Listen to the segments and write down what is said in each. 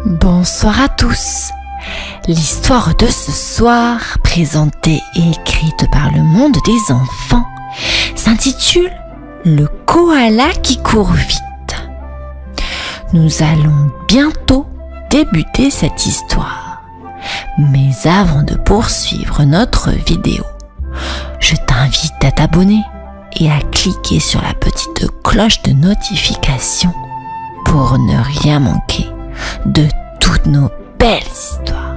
Bonsoir à tous. L'histoire de ce soir, présentée et écrite par le monde des enfants, s'intitule « Le koala qui court vite ». Nous allons bientôt débuter cette histoire. Mais avant de poursuivre notre vidéo, je t'invite à t'abonner et à cliquer sur la petite cloche de notification pour ne rien manquer de toutes nos belles histoires.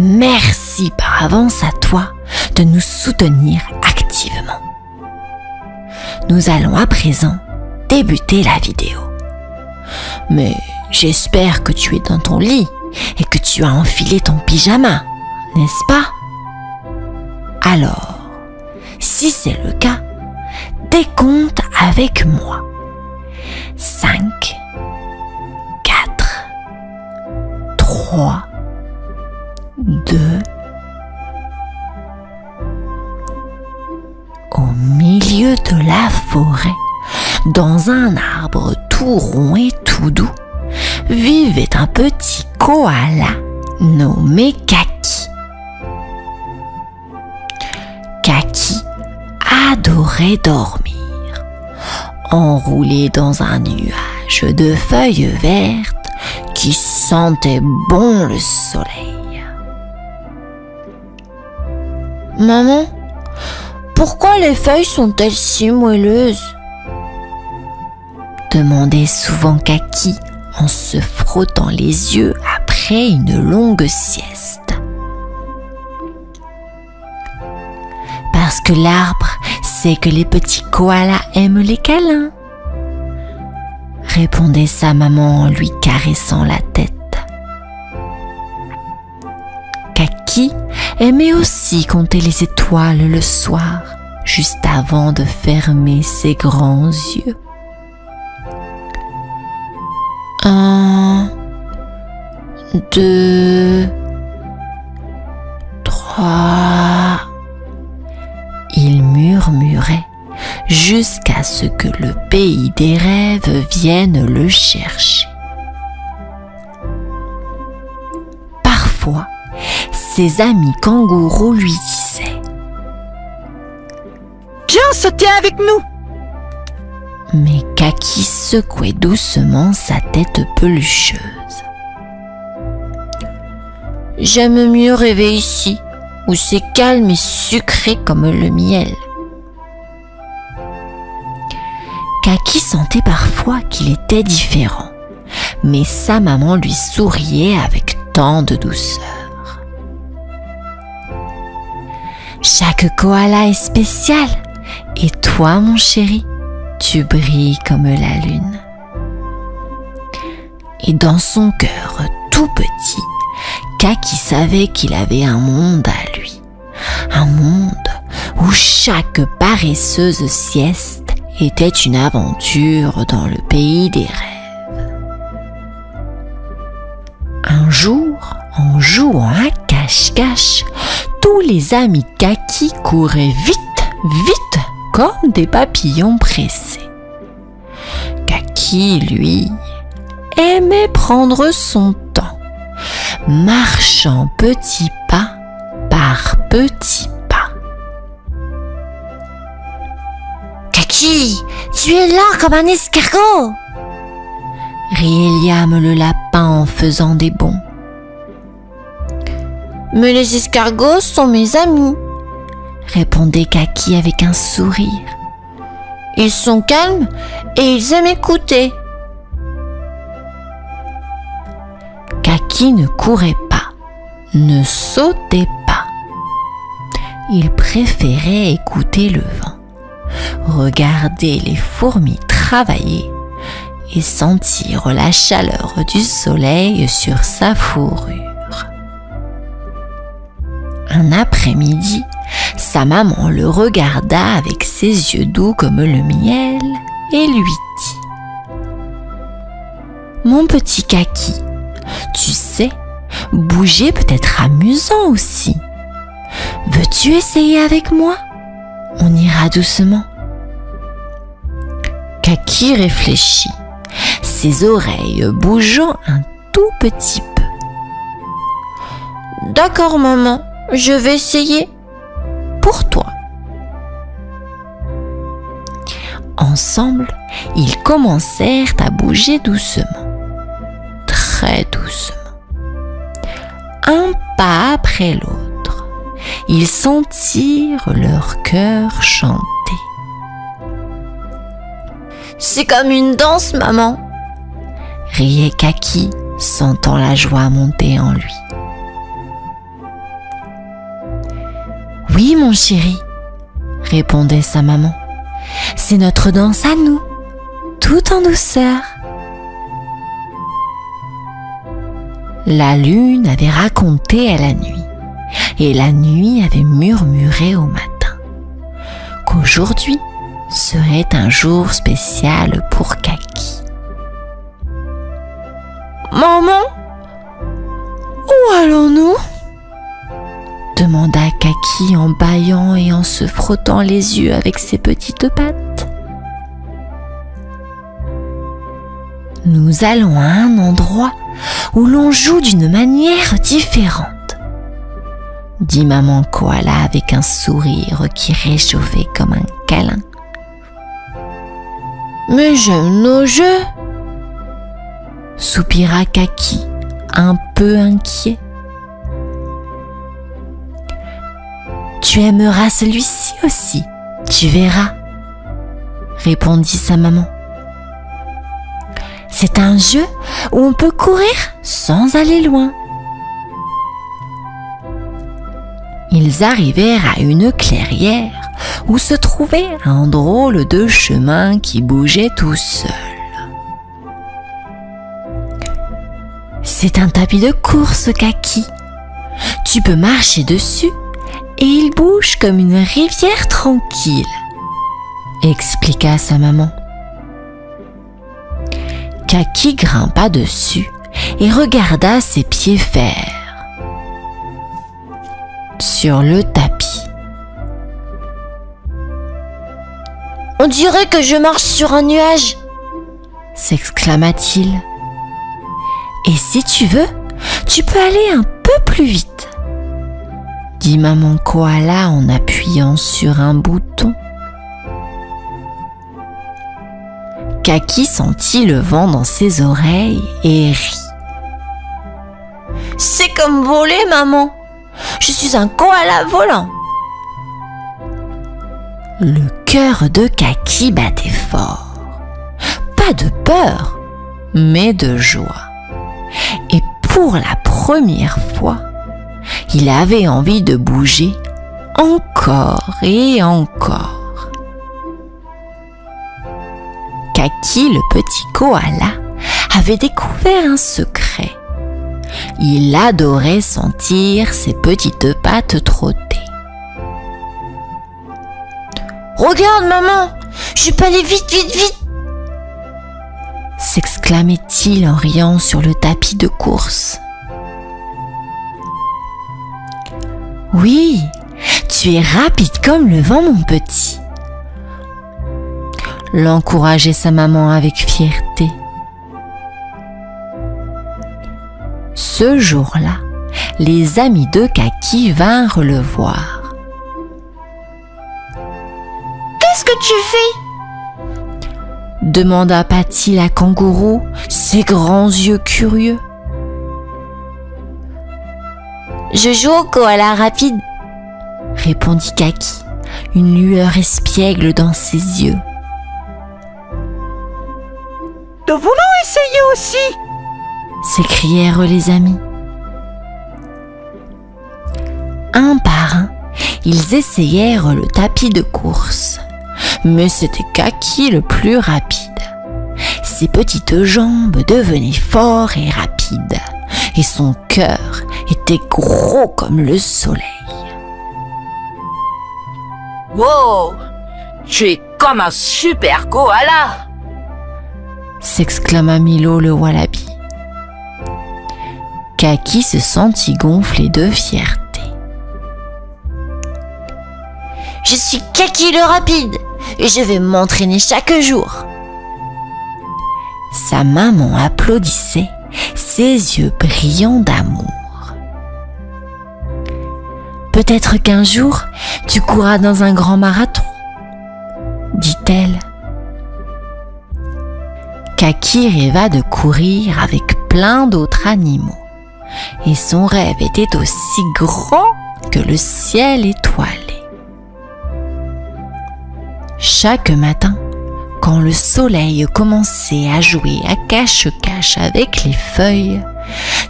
Merci par avance à toi de nous soutenir activement. Nous allons à présent débuter la vidéo. Mais j'espère que tu es dans ton lit et que tu as enfilé ton pyjama, n'est-ce pas? Alors, si c'est le cas, décompte avec moi. 5, 4, 3, 2. Au milieu de la forêt, dans un arbre tout rond et tout doux, vivait un petit koala nommé Kaki. Kaki adorait dormir, enroulé dans un nuage de feuilles vertes qui sentait bon le soleil. Maman, pourquoi les feuilles sont-elles si moelleuses? Demandait souvent Kaki en se frottant les yeux après une longue sieste. Parce que l'arbre sait que les petits koalas aiment les câlins, répondait sa maman en lui caressant la tête. Kaki aimait aussi compter les étoiles le soir, juste avant de fermer ses grands yeux. 1, 2, 3. Il murmurait jusqu'à ce que le pays des rêves vienne le chercher. Parfois, ses amis kangourous lui disaient « Viens sauter avec nous !» Mais Kaki secouait doucement sa tête pelucheuse. « J'aime mieux rêver ici, où c'est calme et sucré comme le miel. » Kaki sentait parfois qu'il était différent, mais sa maman lui souriait avec tant de douceur. Chaque koala est spécial, et toi, mon chéri, tu brilles comme la lune. Et dans son cœur tout petit, Kaki savait qu'il avait un monde à lui. Un monde où chaque paresseuse sieste était une aventure dans le pays des rêves. Un jour, en jouant à cache-cache, tous les amis de Kaki couraient vite, vite, comme des papillons pressés. Kaki, lui, aimait prendre son temps, marchant petits pas par petits pas. Kaki, tu es lent comme un escargot, riait Liam le lapin en faisant des bonds. Mais les escargots sont mes amis, répondait Kaki avec un sourire. Ils sont calmes et ils aiment écouter. Kaki ne courait pas, ne sautait pas. Il préférait écouter le vent, regarder les fourmis travailler et sentir la chaleur du soleil sur sa fourrure. Un après-midi, sa maman le regarda avec ses yeux doux comme le miel et lui dit « Mon petit Kaki, tu sais, bouger peut être amusant aussi. Veux-tu essayer avec moi? On ira doucement. » Kaki réfléchit, ses oreilles bougeant un tout petit peu. D'accord maman, je vais essayer. Pour toi. Ensemble, ils commencèrent à bouger doucement. Très doucement. Un pas après l'autre, ils sentirent leur cœur chanter. C'est comme une danse, maman, riait Kaki, sentant la joie monter en lui. Oui, mon chéri, répondait sa maman. C'est notre danse à nous, tout en douceur. La lune avait raconté à la nuit, et la nuit avait murmuré au matin, qu'aujourd'hui serait un jour spécial pour Kaki. Maman, où allons-nous ? Demanda Kaki en bâillant et en se frottant les yeux avec ses petites pattes. Nous allons à un endroit où l'on joue d'une manière différente, dit maman koala avec un sourire qui réchauffait comme un câlin. Mais j'aime nos jeux, soupira Kaki, un peu inquiet. Tu aimeras celui-ci aussi, tu verras, répondit sa maman. C'est un jeu où on peut courir sans aller loin. Ils arrivèrent à une clairière où se trouvait un drôle de chemin qui bougeait tout seul. C'est un tapis de course, Kaki. Tu peux marcher dessus et il bouge comme une rivière tranquille, expliqua sa maman. Kaki grimpa dessus et regarda ses pieds faire sur le tapis. On dirait que je marche sur un nuage, s'exclama-t-il. Et si tu veux, tu peux aller un peu plus vite, dit maman koala en appuyant sur un bouton. Kaki sentit le vent dans ses oreilles et rit. C'est comme voler, maman. Je suis un koala volant. Le cœur de Kaki battait fort. Pas de peur, mais de joie. Et pour la première fois, il avait envie de bouger encore et encore. Kaki, le petit koala, avait découvert un secret. Il adorait sentir ses petites pattes trotter. Regarde, maman, je peux aller vite, vite, vite, s'exclamait-il en riant sur le tapis de course. Oui, tu es rapide comme le vent, mon petit, l'encourageait sa maman avec fierté. Ce jour-là, les amis de Kaki vinrent le voir. Qu'est-ce que tu fais ? Demanda Patty la kangourou, ses grands yeux curieux. Je joue au koala rapide, répondit Kaki, une lueur espiègle dans ses yeux. Nous voulons essayer aussi, s'écrièrent les amis. Un par un, ils essayèrent le tapis de course. Mais c'était Kaki le plus rapide. Ses petites jambes devenaient fortes et rapides, et son cœur était gros comme le soleil. Wow, tu es comme un super koala, s'exclama Milo le wallaby. Kaki se sentit gonflé de fierté. Je suis Kaki le rapide et je vais m'entraîner chaque jour. Sa maman applaudissait, ses yeux brillants d'amour. Peut-être qu'un jour, tu courras dans un grand marathon, dit-elle. Kaki rêva de courir avec plein d'autres animaux, et son rêve était aussi grand que le ciel étoilé. Chaque matin, quand le soleil commençait à jouer à cache-cache avec les feuilles,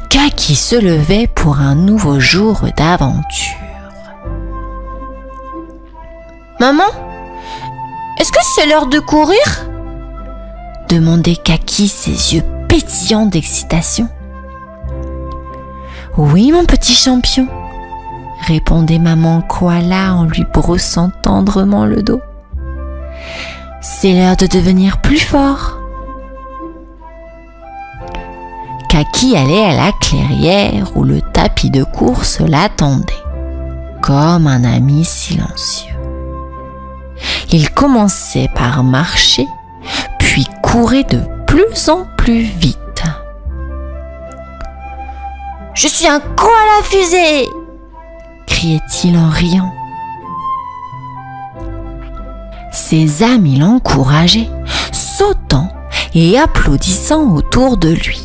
Kaki se levait pour un nouveau jour d'aventure. « Maman, est-ce que c'est l'heure de courir ?» demandait Kaki, ses yeux pétillants d'excitation. « Oui, mon petit champion », répondait maman koala en lui brossant tendrement le dos. « C'est l'heure de devenir plus fort. » Kaki allait à la clairière où le tapis de course l'attendait, comme un ami silencieux. Il commençait par marcher, puis courait de plus en plus vite. « Je suis un koala fusée !» criait-il en riant. Ses amis l'encourageaient, sautant et applaudissant autour de lui.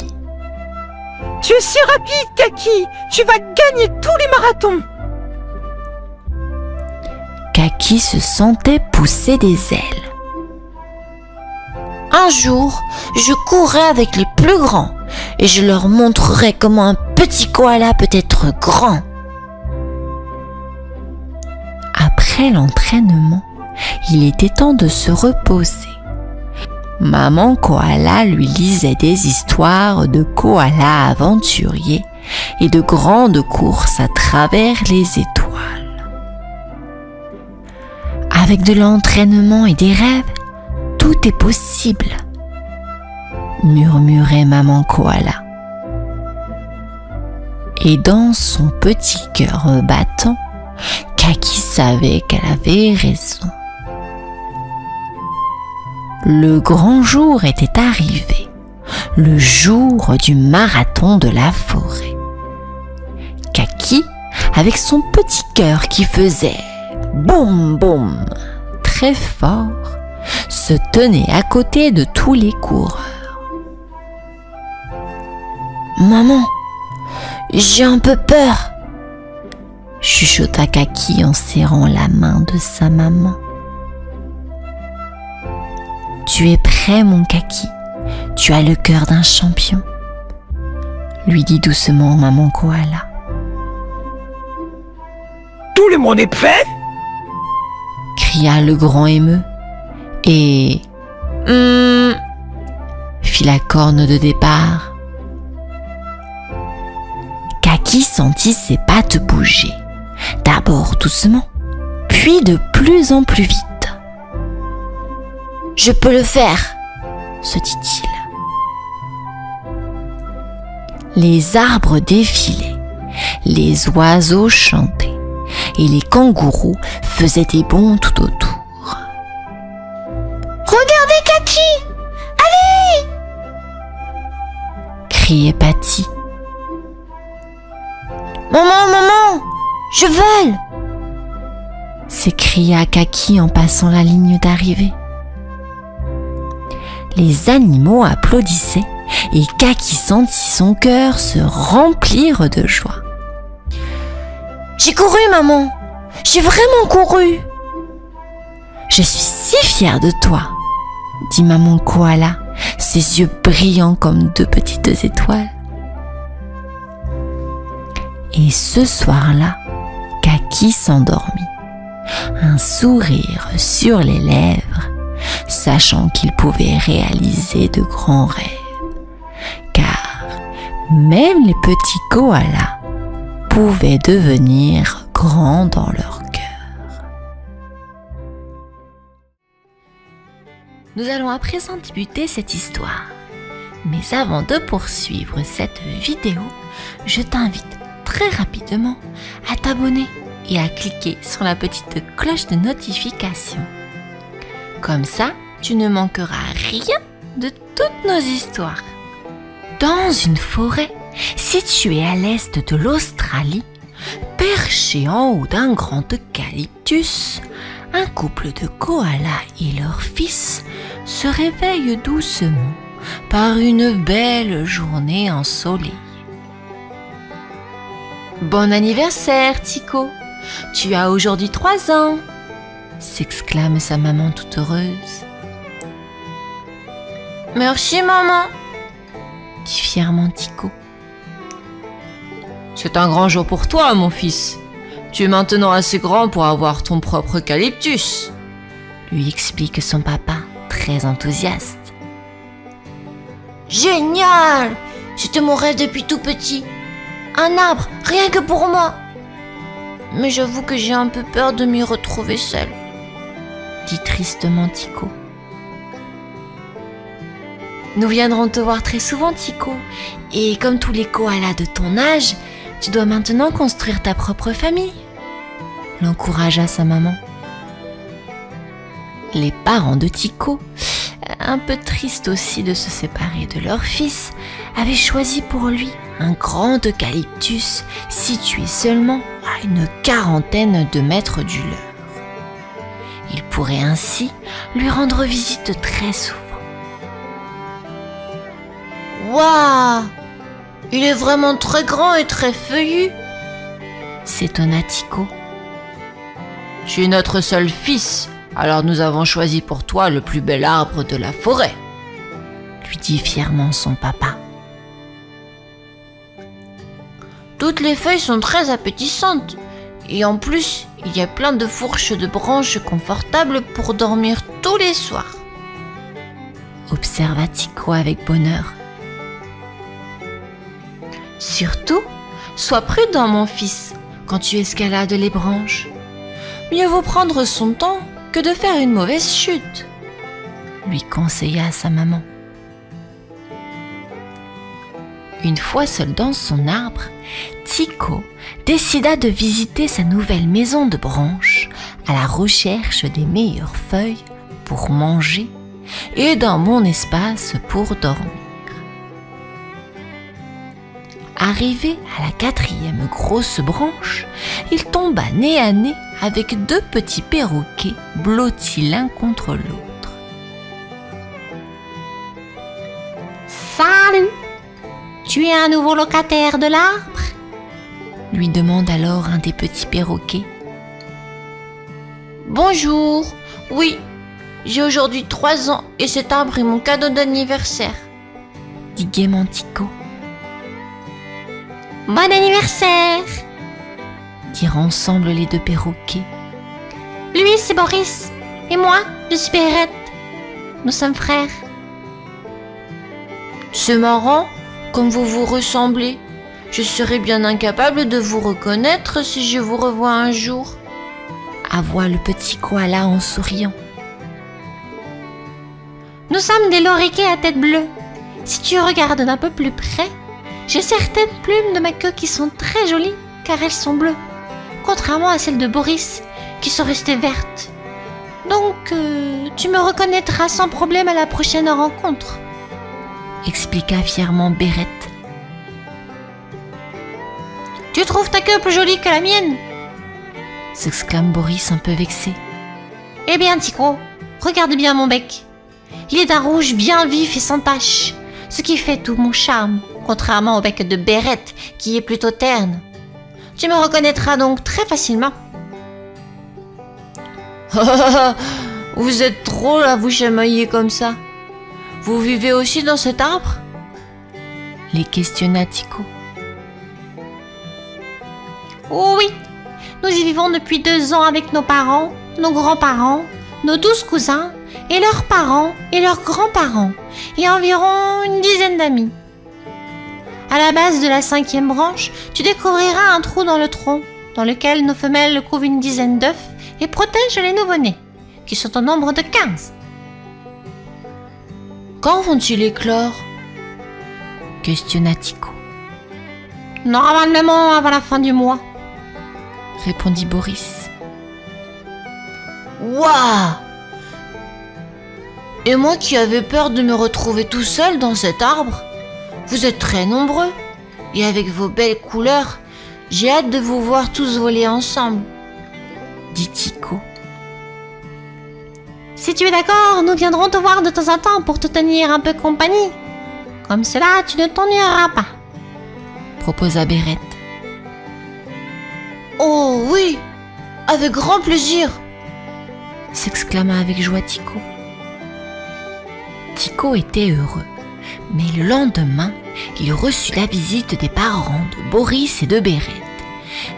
« Tu es si rapide, Kaki! Tu vas gagner tous les marathons !» Kaki se sentait pousser des ailes. « Un jour, je courrai avec les plus grands et je leur montrerai comment un petit koala peut être grand. » Après l'entraînement, il était temps de se reposer. Maman koala lui lisait des histoires de koalas aventuriers et de grandes courses à travers les étoiles. Avec de l'entraînement et des rêves, tout est possible, murmurait maman koala. Et dans son petit cœur battant, Kaki savait qu'elle avait raison. Le grand jour était arrivé, le jour du marathon de la forêt. Kaki, avec son petit cœur qui faisait boum boum très fort, se tenait à côté de tous les coureurs. « Maman, j'ai un peu peur !» chuchota Kaki en serrant la main de sa maman. « Tu es prêt, mon Kaki, tu as le cœur d'un champion !» lui dit doucement maman koala. « Tout le monde est prêt ?» cria le grand émeu. Et fit la corne de départ. Kaki sentit ses pattes bouger, d'abord doucement, puis de plus en plus vite. « Je peux le faire !» se dit-il. Les arbres défilaient, les oiseaux chantaient, et les kangourous faisaient des bonds tout autour. « Regardez Kaki! Allez !» criait Patty. « Maman, maman, je vole !» s'écria Kaki en passant la ligne d'arrivée. Les animaux applaudissaient et Kaki sentit son cœur se remplir de joie. « J'ai couru, maman! J'ai vraiment couru! » « Je suis si fière de toi !» dit maman koala, ses yeux brillants comme deux petites étoiles. Et ce soir-là, Kaki s'endormit, un sourire sur les lèvres, sachant qu'il pouvait réaliser de grands rêves, car même les petits koalas pouvaient devenir grands dans leur cœur. Nous allons à présent débuter cette histoire. Mais avant de poursuivre cette vidéo, je t'invite très rapidement à t'abonner et à cliquer sur la petite cloche de notification. Comme ça, tu ne manqueras rien de toutes nos histoires. Dans une forêt située à l'est de l'Australie, perché en haut d'un grand eucalyptus, un couple de koalas et leur fils se réveillent doucement par une belle journée ensoleillée. Bon anniversaire, Tico! Tu as aujourd'hui 3 ans! S'exclame sa maman toute heureuse. Merci, maman! Dit fièrement Tico. C'est un grand jour pour toi, mon fils. Tu es maintenant assez grand pour avoir ton propre eucalyptus, lui explique son papa, très enthousiaste. Génial! C'était mon rêve depuis tout petit. Un arbre, rien que pour moi. Mais j'avoue que j'ai un peu peur de m'y retrouver seule, dit tristement Tico. Nous viendrons te voir très souvent, Tico. Et comme tous les koalas de ton âge, tu dois maintenant construire ta propre famille, l'encouragea sa maman. Les parents de Tico, un peu tristes aussi de se séparer de leur fils, avaient choisi pour lui un grand eucalyptus situé seulement à une 40aine de mètres du leur. Il pourrait ainsi lui rendre visite très souvent. Waouh! Il est vraiment très grand et très feuillu, s'étonna Tico. Tu es notre seul fils, alors nous avons choisi pour toi le plus bel arbre de la forêt, lui dit fièrement son papa. Toutes les feuilles sont très appétissantes, et en plus, il y a plein de fourches de branches confortables pour dormir tous les soirs, observa Tico avec bonheur. Surtout, sois prudent, mon fils, quand tu escalades les branches. Mieux vaut prendre son temps que de faire une mauvaise chute, lui conseilla sa maman. Une fois seul dans son arbre, Tico décida de visiter sa nouvelle maison de branches à la recherche des meilleures feuilles pour manger et d'un bon espace pour dormir. Arrivé à la 4e grosse branche, il tomba nez à nez avec 2 petits perroquets blottis l'un contre l'autre. Salut! Tu es un nouveau locataire de l'arbre? Lui demande alors un des petits perroquets. Bonjour, oui, j'ai aujourd'hui 3 ans et cet arbre est mon cadeau d'anniversaire, dit gaiement Tico. Bon anniversaire! Dirent ensemble les 2 perroquets. Lui, c'est Boris. Et moi, je suis Perrette. Nous sommes frères. C'est marrant, comme vous vous ressemblez. Je serais bien incapable de vous reconnaître si je vous revois un jour, avoua le petit koala en souriant. Nous sommes des loriquets à tête bleue. Si tu regardes d'un peu plus près, j'ai certaines plumes de ma queue qui sont très jolies car elles sont bleues, contrairement à celles de Boris qui sont restées vertes. Donc, tu me reconnaîtras sans problème à la prochaine rencontre, expliqua fièrement Berette. Tu trouves ta queue plus jolie que la mienne? S'exclame Boris un peu vexé. Eh bien, Tico, regarde bien mon bec. Il est d'un rouge bien vif et sans tache, ce qui fait tout mon charme, contrairement au bec de Berette qui est plutôt terne. Tu me reconnaîtras donc très facilement. Vous êtes drôle à vous chamailler comme ça. Vous vivez aussi dans cet arbre? Les questionna Tico. Oh oui, nous y vivons depuis 2 ans avec nos parents, nos grands-parents, nos 12 cousins et leurs parents et leurs grands-parents et environ une dizaine d'amis. À la base de la 5e branche, tu découvriras un trou dans le tronc dans lequel nos femelles couvent une dizaine d'œufs et protègent les nouveau-nés, qui sont au nombre de 15. Quand vont-ils éclore? Questionna Tico. Normalement avant la fin du mois, répondit Boris. Waouh! Et moi qui avais peur de me retrouver tout seul dans cet arbre, Vous êtes très nombreux, et avec vos belles couleurs, j'ai hâte de vous voir tous voler ensemble, dit Tycho. Si tu es d'accord, nous viendrons te voir de temps en temps pour te tenir un peu compagnie. Comme cela, tu ne t'ennuieras pas, proposa Bérette. Oh oui, avec grand plaisir, s'exclama avec joie Tycho. Tycho était heureux, mais le lendemain, il reçut la visite des parents de Boris et de Bérette,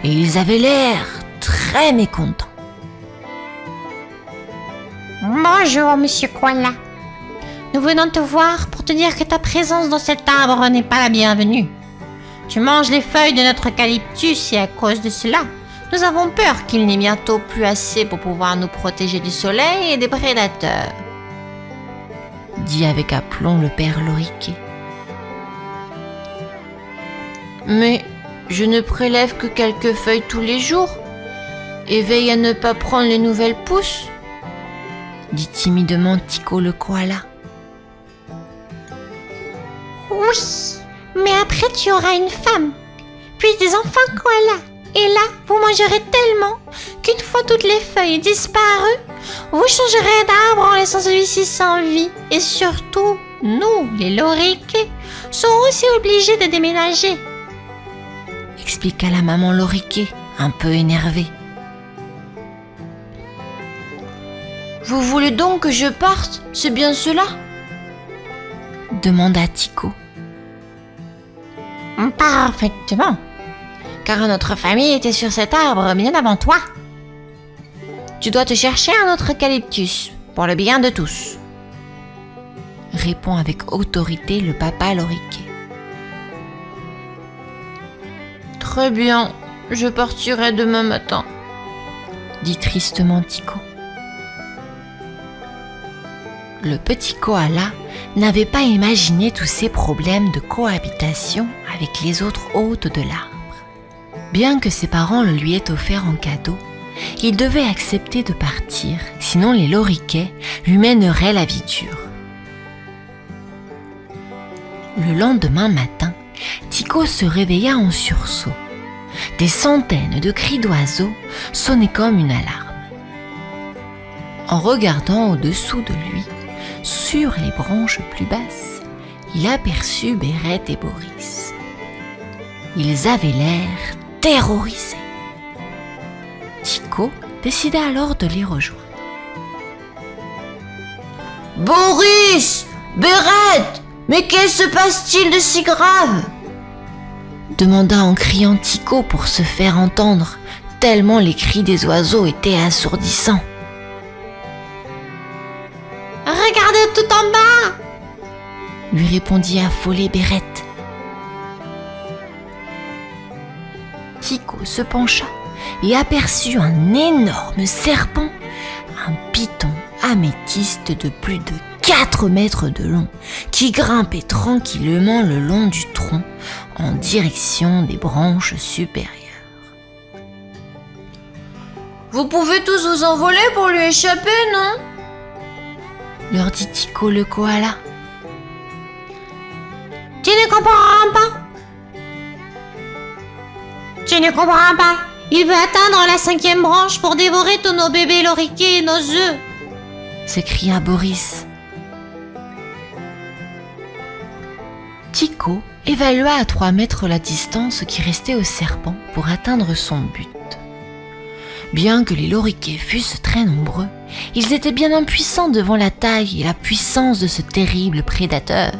et ils avaient l'air très mécontents. Bonjour, monsieur Koala. Nous venons te voir pour te dire que ta présence dans cet arbre n'est pas la bienvenue. Tu manges les feuilles de notre eucalyptus et à cause de cela, nous avons peur qu'il n'y ait bientôt plus assez pour pouvoir nous protéger du soleil et des prédateurs, dit avec aplomb le père Loriquet. Mais je ne prélève que quelques feuilles tous les jours et veille à ne pas prendre les nouvelles pousses, dit timidement Tycho le koala. Oui, mais après tu auras une femme, puis des enfants koala. Et là, vous mangerez tellement qu'une fois toutes les feuilles disparues, vous changerez d'arbre en laissant celui-ci sans vie. Et surtout, nous, les loriquets, serons aussi obligés de déménager, expliqua la maman Loriquet, un peu énervée. Vous voulez donc que je parte, c'est bien cela? demanda Tycho. Parfaitement, car notre famille était sur cet arbre bien avant toi. Tu dois te chercher un autre eucalyptus, pour le bien de tous, répond avec autorité le papa Loriquet. Très bien, je partirai demain matin, dit tristement Tycho. Le petit koala n'avait pas imaginé tous ces problèmes de cohabitation avec les autres hôtes de l'arbre. Bien que ses parents le lui aient offert en cadeau, il devait accepter de partir, sinon les loriquets lui mèneraient la vie dure. Le lendemain matin, Tycho se réveilla en sursaut. Des centaines de cris d'oiseaux sonnaient comme une alarme. En regardant au-dessous de lui, sur les branches plus basses, il aperçut Bérette et Boris. Ils avaient l'air terrorisés. Tycho décida alors de les rejoindre. « Boris! Bérette! Mais qu'est-ce se passe-t-il de si grave ?» demanda en criant Tycho pour se faire entendre, tellement les cris des oiseaux étaient assourdissants. « Regardez tout en bas !» lui répondit affolée Bérette. Tycho se pencha et aperçut un énorme serpent, un python améthyste de plus de 4 mètres de long, qui grimpait tranquillement le long du tronc en direction des branches supérieures. « Vous pouvez tous vous envoler pour lui échapper, non ?» leur dit Tycho le koala. Tu ne comprends pas? Tu ne comprends pas? Il veut atteindre la 5e branche pour dévorer tous nos bébés loriquets et nos œufs, s'écria Boris. Tycho évalua à 3 mètres la distance qui restait au serpent pour atteindre son but. Bien que les loriquets fussent très nombreux, ils étaient bien impuissants devant la taille et la puissance de ce terrible prédateur.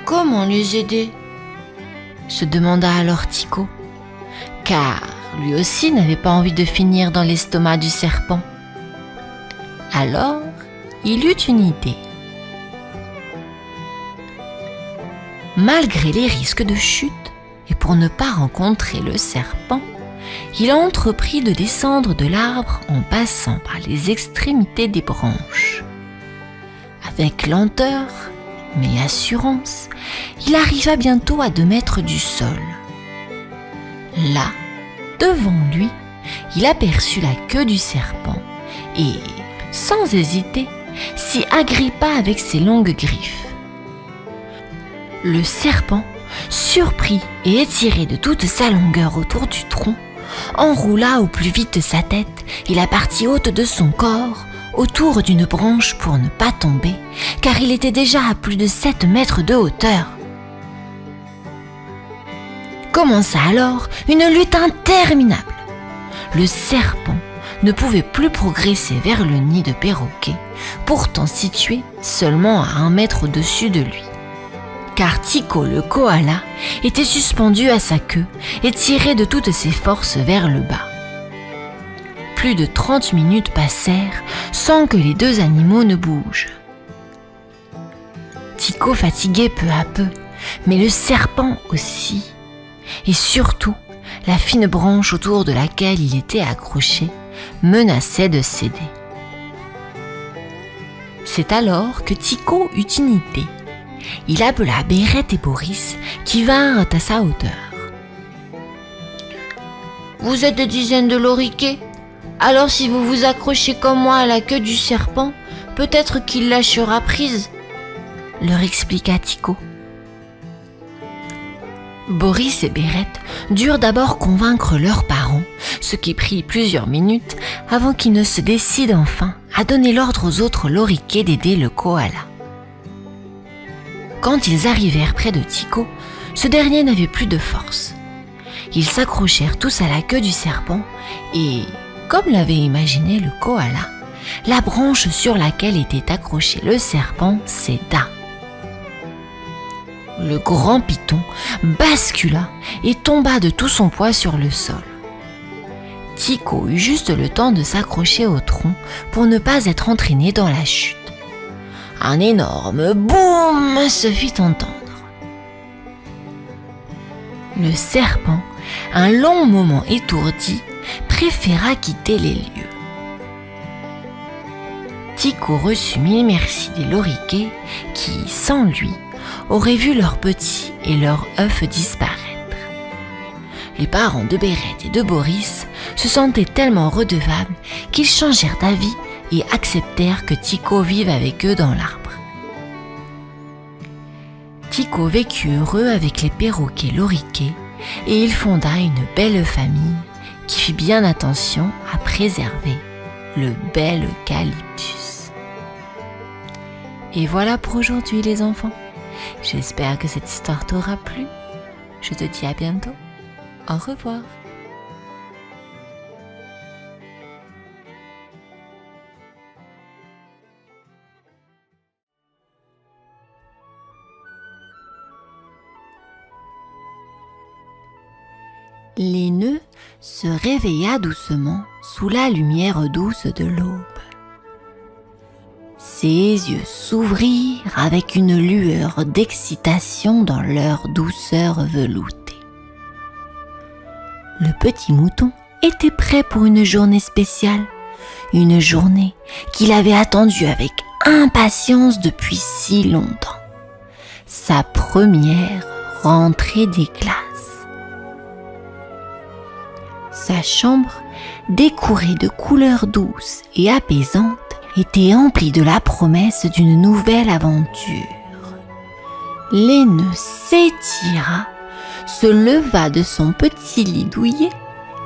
Comment les aider? Se demanda alors Tycho, car lui aussi n'avait pas envie de finir dans l'estomac du serpent. Alors, il eut une idée. Malgré les risques de chute, et pour ne pas rencontrer le serpent, il entreprit de descendre de l'arbre en passant par les extrémités des branches. Avec lenteur, mais assurance, il arriva bientôt à 2 mètres du sol. Là, devant lui, il aperçut la queue du serpent et, sans hésiter, s'y agrippa avec ses longues griffes. Le serpent, surpris et étiré de toute sa longueur autour du tronc, enroula au plus vite sa tête et la partie haute de son corps autour d'une branche pour ne pas tomber, car il était déjà à plus de 7 mètres de hauteur. Commença alors une lutte interminable. Le serpent ne pouvait plus progresser vers le nid de perroquet, pourtant situé seulement à 1 mètre au-dessus de lui. Car Tycho le koala était suspendu à sa queue et tirait de toutes ses forces vers le bas. Plus de 30 minutes passèrent sans que les deux animaux ne bougent. Tycho fatiguait peu à peu, mais le serpent aussi. Et surtout, la fine branche autour de laquelle il était accroché menaçait de céder. C'est alors que Tycho eut une idée. Il appela Bérette et Boris qui vinrent à sa hauteur. « Vous êtes des dizaines de loriquets. Alors si vous vous accrochez comme moi à la queue du serpent, peut-être qu'il lâchera prise. » leur expliqua Tycho. Boris et Bérette durent d'abord convaincre leurs parents, ce qui prit plusieurs minutes avant qu'ils ne se décident enfin à donner l'ordre aux autres loriquets d'aider le koala. Quand ils arrivèrent près de Tycho, ce dernier n'avait plus de force. Ils s'accrochèrent tous à la queue du serpent et, comme l'avait imaginé le koala, la branche sur laquelle était accroché le serpent céda. Le grand python bascula et tomba de tout son poids sur le sol. Tycho eut juste le temps de s'accrocher au tronc pour ne pas être entraîné dans la chute. Un énorme boum se fit entendre. Le serpent, un long moment étourdi, préféra quitter les lieux. Tycho reçut 1000 merci des loriquets qui, sans lui, auraient vu leurs petits et leurs œufs disparaître. Les parents de Bérette et de Boris se sentaient tellement redevables qu'ils changèrent d'avis et acceptèrent que Tycho vive avec eux dans l'arbre. Tycho vécut heureux avec les perroquets loriquets et il fonda une belle famille qui fit bien attention à préserver le bel eucalyptus. Et voilà pour aujourd'hui les enfants. J'espère que cette histoire t'aura plu. Je te dis à bientôt. Au revoir. Laineux se réveilla doucement sous la lumière douce de l'aube. Ses yeux s'ouvrirent avec une lueur d'excitation dans leur douceur veloutée. Le petit mouton était prêt pour une journée spéciale, une journée qu'il avait attendue avec impatience depuis si longtemps. Sa première rentrée des classes. Sa chambre, décorée de couleurs douces et apaisantes, était emplie de la promesse d'une nouvelle aventure. Laineux s'étira, se leva de son petit lit douillet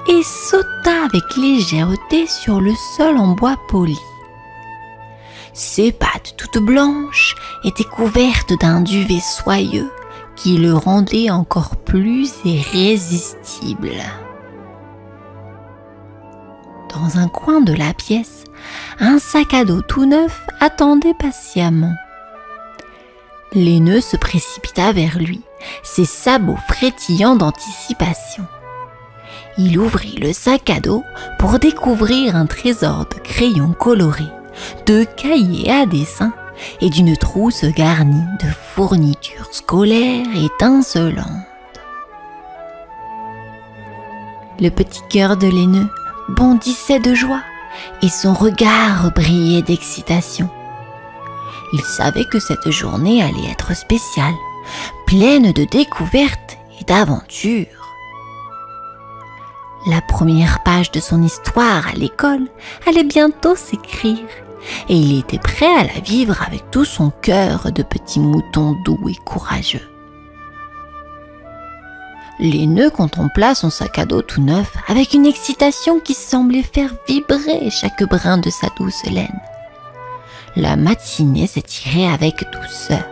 et sauta avec légèreté sur le sol en bois poli. Ses pattes toutes blanches étaient couvertes d'un duvet soyeux qui le rendait encore plus irrésistible. Dans un coin de la pièce, un sac à dos tout neuf attendait patiemment. Laineux se précipita vers lui, ses sabots frétillant d'anticipation. Il ouvrit le sac à dos pour découvrir un trésor de crayons colorés, de cahiers à dessin et d'une trousse garnie de fournitures scolaires étincelantes. Le petit cœur de Laineux bondissait de joie et son regard brillait d'excitation. Il savait que cette journée allait être spéciale, pleine de découvertes et d'aventures. La première page de son histoire à l'école allait bientôt s'écrire et il était prêt à la vivre avec tout son cœur de petit mouton doux et courageux. L'aîneux contempla son sac à dos tout neuf avec une excitation qui semblait faire vibrer chaque brin de sa douce laine. La matinée s'étirait avec douceur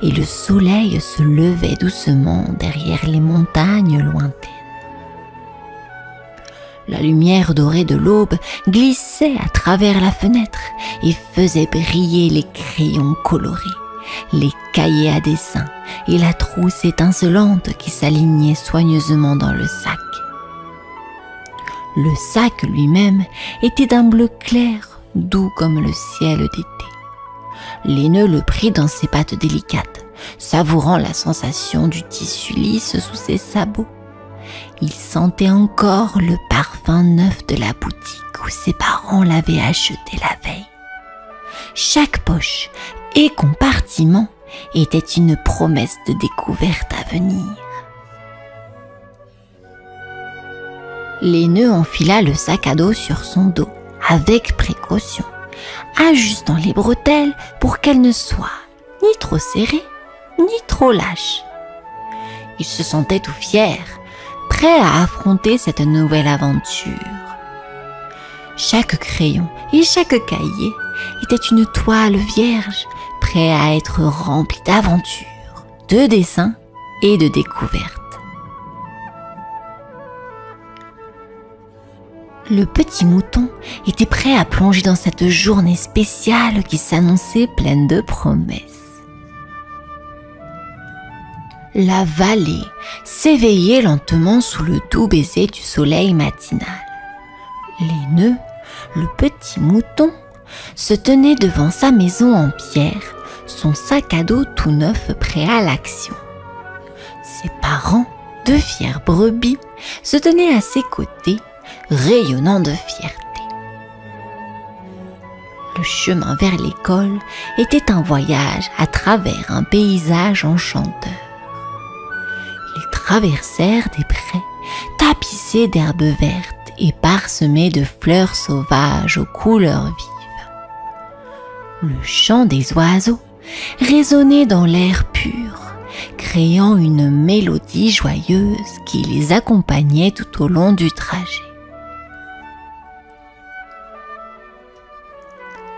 et le soleil se levait doucement derrière les montagnes lointaines. La lumière dorée de l'aube glissait à travers la fenêtre et faisait briller les crayons colorés, les cahiers à dessin et la trousse étincelante qui s'alignait soigneusement dans le sac. Le sac lui-même était d'un bleu clair, doux comme le ciel d'été. L'aîneux le prit dans ses pattes délicates, savourant la sensation du tissu lisse sous ses sabots. Il sentait encore le parfum neuf de la boutique où ses parents l'avaient acheté la veille. Chaque poche et compartiment était une promesse de découverte à venir. L'aîneux enfila le sac à dos sur son dos avec précaution, ajustant les bretelles pour qu'elles ne soient ni trop serrées ni trop lâches. Il se sentait tout fier, prêt à affronter cette nouvelle aventure. Chaque crayon et chaque cahier était une toile vierge, prêt à être rempli d'aventures, de dessins et de découvertes. Le petit mouton était prêt à plonger dans cette journée spéciale qui s'annonçait pleine de promesses. La vallée s'éveillait lentement sous le doux baiser du soleil matinal. L'aîneux, le petit mouton, se tenait devant sa maison en pierre, son sac à dos tout neuf prêt à l'action. Ses parents, de fiers brebis, se tenaient à ses côtés, rayonnant de fierté. Le chemin vers l'école était un voyage à travers un paysage enchanteur. Ils traversèrent des prés tapissés d'herbes vertes et parsemés de fleurs sauvages aux couleurs vives. Le chant des oiseaux résonnait dans l'air pur, créant une mélodie joyeuse qui les accompagnait tout au long du trajet.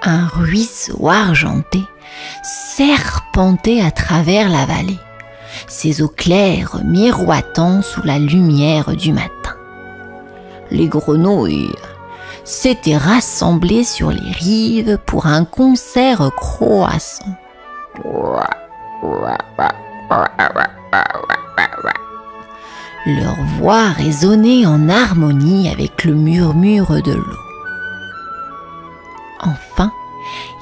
Un ruisseau argenté serpentait à travers la vallée, ses eaux claires miroitant sous la lumière du matin. Les grenouilles s'étaient rassemblées sur les rives pour un concert croissant. Leur voix résonnait en harmonie avec le murmure de l'eau. Enfin,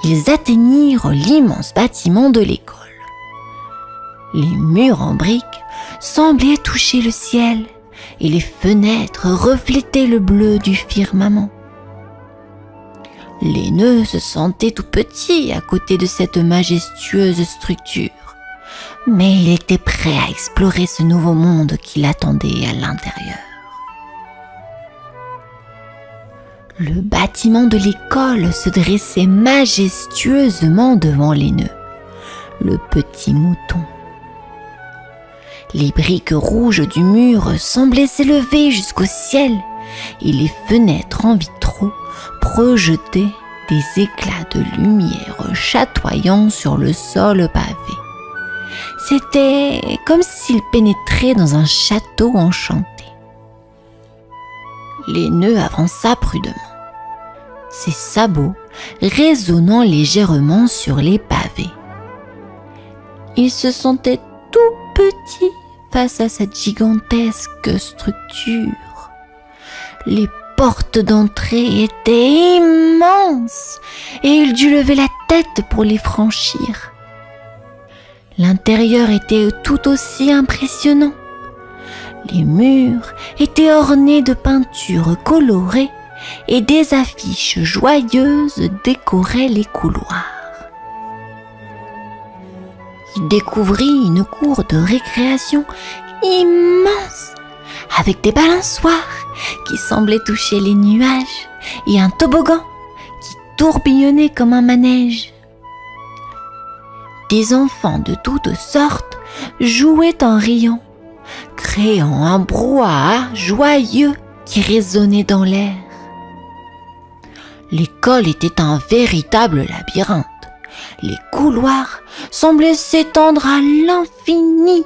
ils atteignirent l'immense bâtiment de l'école. Les murs en briques semblaient toucher le ciel et les fenêtres reflétaient le bleu du firmament. L'aîneux se sentait tout petit à côté de cette majestueuse structure, mais il était prêt à explorer ce nouveau monde qui l'attendait à l'intérieur. Le bâtiment de l'école se dressait majestueusement devant l'aîneux, le petit mouton. Les briques rouges du mur semblaient s'élever jusqu'au ciel et les fenêtres en vitraux projetaient des éclats de lumière chatoyant sur le sol pavé. C'était comme s'il pénétrait dans un château enchanté. L'aîneux avança prudemment, ses sabots résonnant légèrement sur les pavés. Il se sentait tout petit face à cette gigantesque structure. Les portes d'entrée étaient immenses et il dut lever la tête pour les franchir. L'intérieur était tout aussi impressionnant. Les murs étaient ornés de peintures colorées et des affiches joyeuses décoraient les couloirs. Il découvrit une cour de récréation immense avec des balançoires qui semblaient toucher les nuages et un toboggan qui tourbillonnait comme un manège. Des enfants de toutes sortes jouaient en riant, créant un brouhaha joyeux qui résonnait dans l'air. L'école était un véritable labyrinthe. Les couloirs semblaient s'étendre à l'infini,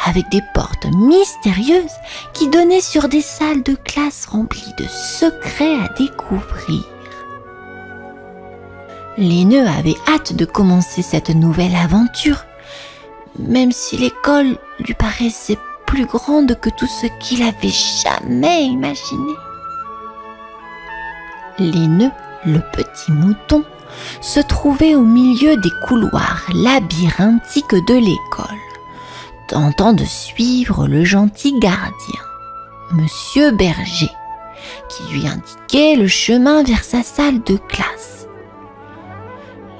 avec des portes mystérieuses qui donnaient sur des salles de classe remplies de secrets à découvrir. L'aîneux avait hâte de commencer cette nouvelle aventure, même si l'école lui paraissait plus grande que tout ce qu'il avait jamais imaginé. L'aîneux, le petit mouton, se trouvait au milieu des couloirs labyrinthiques de l'école, tentant de suivre le gentil gardien, Monsieur Berger, qui lui indiquait le chemin vers sa salle de classe.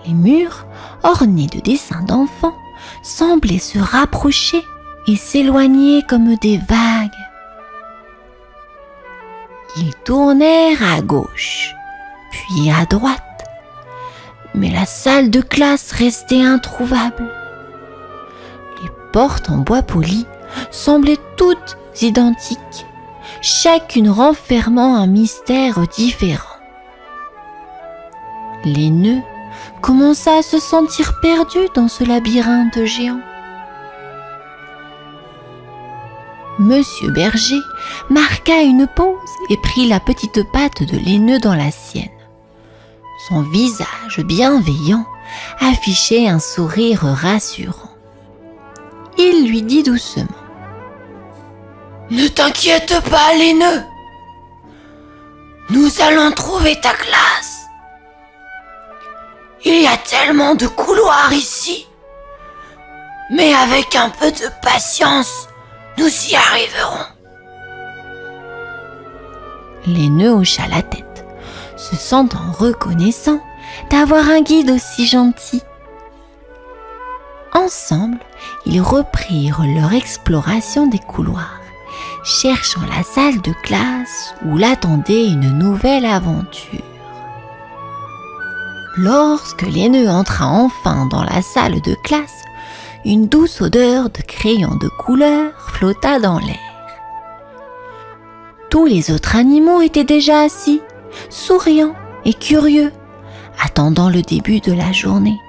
Les murs, ornés de dessins d'enfants, semblaient se rapprocher et s'éloigner comme des vagues. Ils tournèrent à gauche, puis à droite, mais la salle de classe restait introuvable. Les portes en bois poli semblaient toutes identiques, chacune renfermant un mystère différent. L'aîneux commença à se sentir perdu dans ce labyrinthe géant. Monsieur Berger marqua une pause et prit la petite patte de l'aîneux dans la sienne. Son visage bienveillant affichait un sourire rassurant. Il lui dit doucement: « Ne t'inquiète pas, l'aîneux. Nous allons trouver ta classe. Il y a tellement de couloirs ici. Mais avec un peu de patience, nous y arriverons. » L'aîneux hocha la tête, se sentant reconnaissant d'avoir un guide aussi gentil. Ensemble, ils reprirent leur exploration des couloirs, cherchant la salle de classe où l'attendait une nouvelle aventure. Lorsque l'aîneux entra enfin dans la salle de classe, une douce odeur de crayon de couleur flotta dans l'air. Tous les autres animaux étaient déjà assis, souriants et curieux, attendant le début de la journée.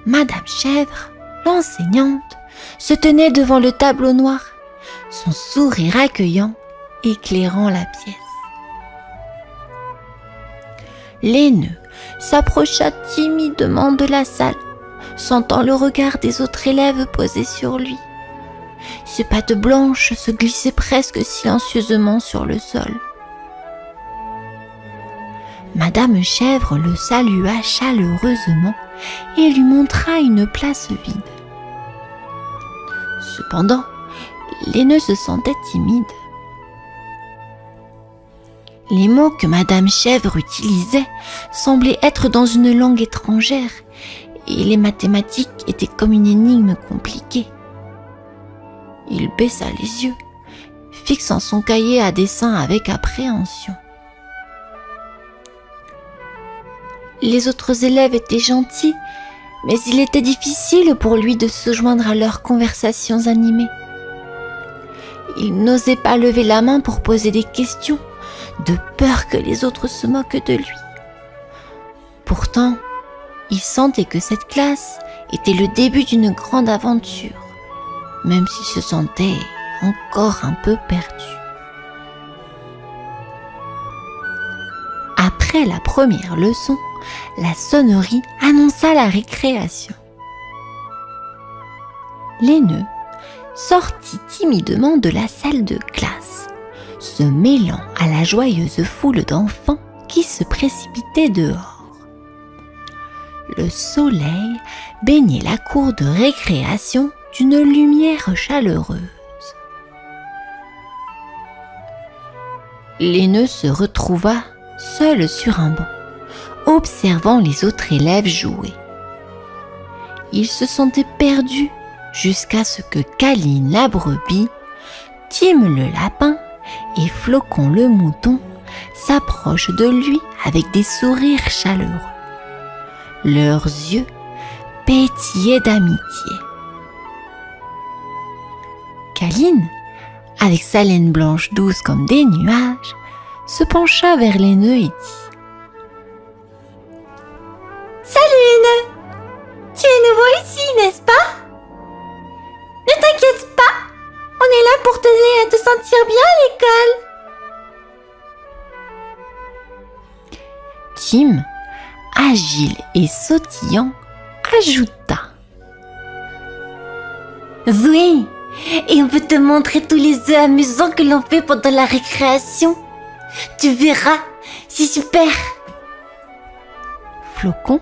Madame Chèvre, l'enseignante, se tenait devant le tableau noir, son sourire accueillant éclairant la pièce. L'aîneux s'approcha timidement de la salle, sentant le regard des autres élèves posé sur lui. Ses pattes blanches se glissaient presque silencieusement sur le sol. Madame Chèvre le salua chaleureusement et lui montra une place vide. Cependant, l'aîneux se sentait timide. Les mots que Madame Chèvre utilisait semblaient être dans une langue étrangère et les mathématiques étaient comme une énigme compliquée. Il baissa les yeux, fixant son cahier à dessin avec appréhension. Les autres élèves étaient gentils, mais il était difficile pour lui de se joindre à leurs conversations animées. Il n'osait pas lever la main pour poser des questions, de peur que les autres se moquent de lui. Pourtant, il sentait que cette classe était le début d'une grande aventure, même s'il se sentait encore un peu perdu. Après la première leçon, la sonnerie annonça la récréation. L'aîneux sortit timidement de la salle de classe, se mêlant à la joyeuse foule d'enfants qui se précipitaient dehors. Le soleil baignait la cour de récréation d'une lumière chaleureuse. L'aîneux se retrouva seul sur un banc, observant les autres élèves jouer. Il se sentait perdu jusqu'à ce que Caline la brebis, Tim le lapin et Flocon le mouton s'approchent de lui avec des sourires chaleureux. Leurs yeux pétillaient d'amitié. « Caline, avec sa laine blanche douce comme des nuages, se pencha vers l'aîneux et dit: Salut l'aîneux! Tu es nouveau ici, n'est-ce pas? Ne t'inquiète pas, on est là pour t'aider à te sentir bien à l'école. Tim, agile et sautillant, ajouta: Oui, et on peut te montrer tous les œufs amusants que l'on fait pendant la récréation. Tu verras, c'est super. Flocon,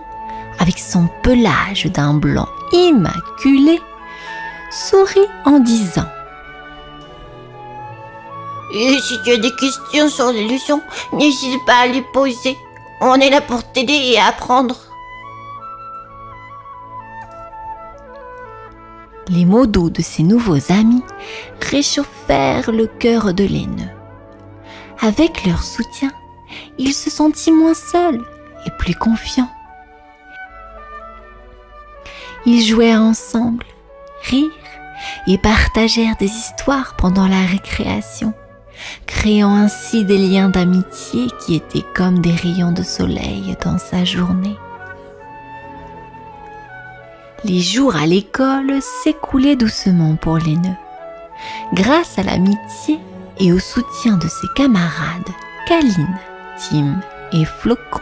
avec son pelage d'un blanc immaculé, sourit en disant: Et si tu as des questions sur les leçons, n'hésite pas à les poser. On est là pour t'aider et apprendre. Les mots doux de ses nouveaux amis réchauffèrent le cœur de l'aîneux. Avec leur soutien, il se sentit moins seul et plus confiant. Ils jouèrent ensemble, rirent et partagèrent des histoires pendant la récréation, créant ainsi des liens d'amitié qui étaient comme des rayons de soleil dans sa journée. Les jours à l'école s'écoulaient doucement pour l'aîneux. Grâce à l'amitié et au soutien de ses camarades, Caline, Tim et Flocon,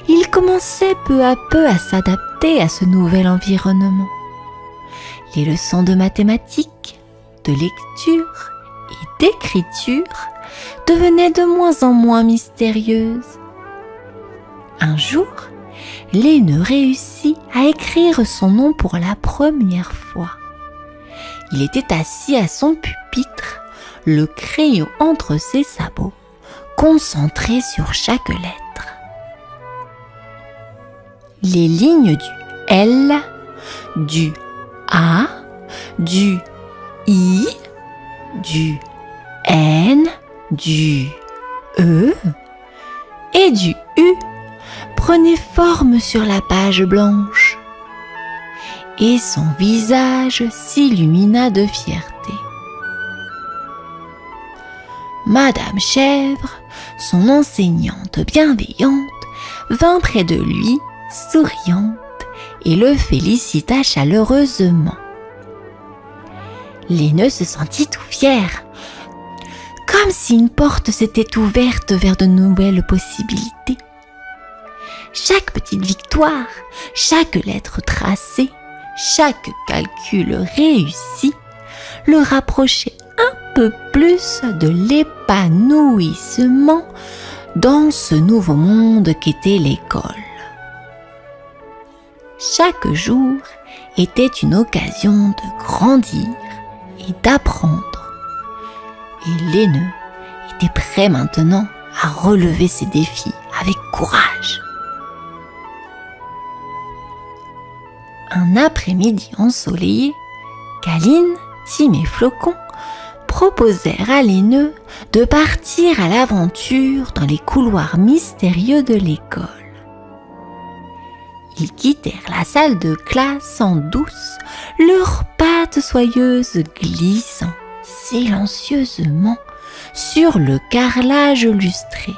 il commençait peu à peu à s'adapter à ce nouvel environnement. Les leçons de mathématiques, de lecture et d'écriture devenaient de moins en moins mystérieuses. Un jour, l'aîneux réussit à écrire son nom pour la première fois. Il était assis à son pupitre, le crayon entre ses sabots, concentré sur chaque lettre. Les lignes du L, du A, du I, du N, du E et du U prenait forme sur la page blanche, et son visage s'illumina de fierté. Madame Chèvre, son enseignante bienveillante, vint près de lui, souriante, et le félicita chaleureusement. L'aîneux se sentit tout fier, comme si une porte s'était ouverte vers de nouvelles possibilités. Chaque petite victoire, chaque lettre tracée, chaque calcul réussi le rapprochait un peu plus de l'épanouissement dans ce nouveau monde qu'était l'école. Chaque jour était une occasion de grandir et d'apprendre. Et l'aîneux était prêt maintenant à relever ses défis avec courage. Un après-midi ensoleillé, Caline, Tim et Flocon proposèrent à l'aîneux de partir à l'aventure dans les couloirs mystérieux de l'école. Ils quittèrent la salle de classe en douce, leurs pattes soyeuses glissant silencieusement sur le carrelage lustré.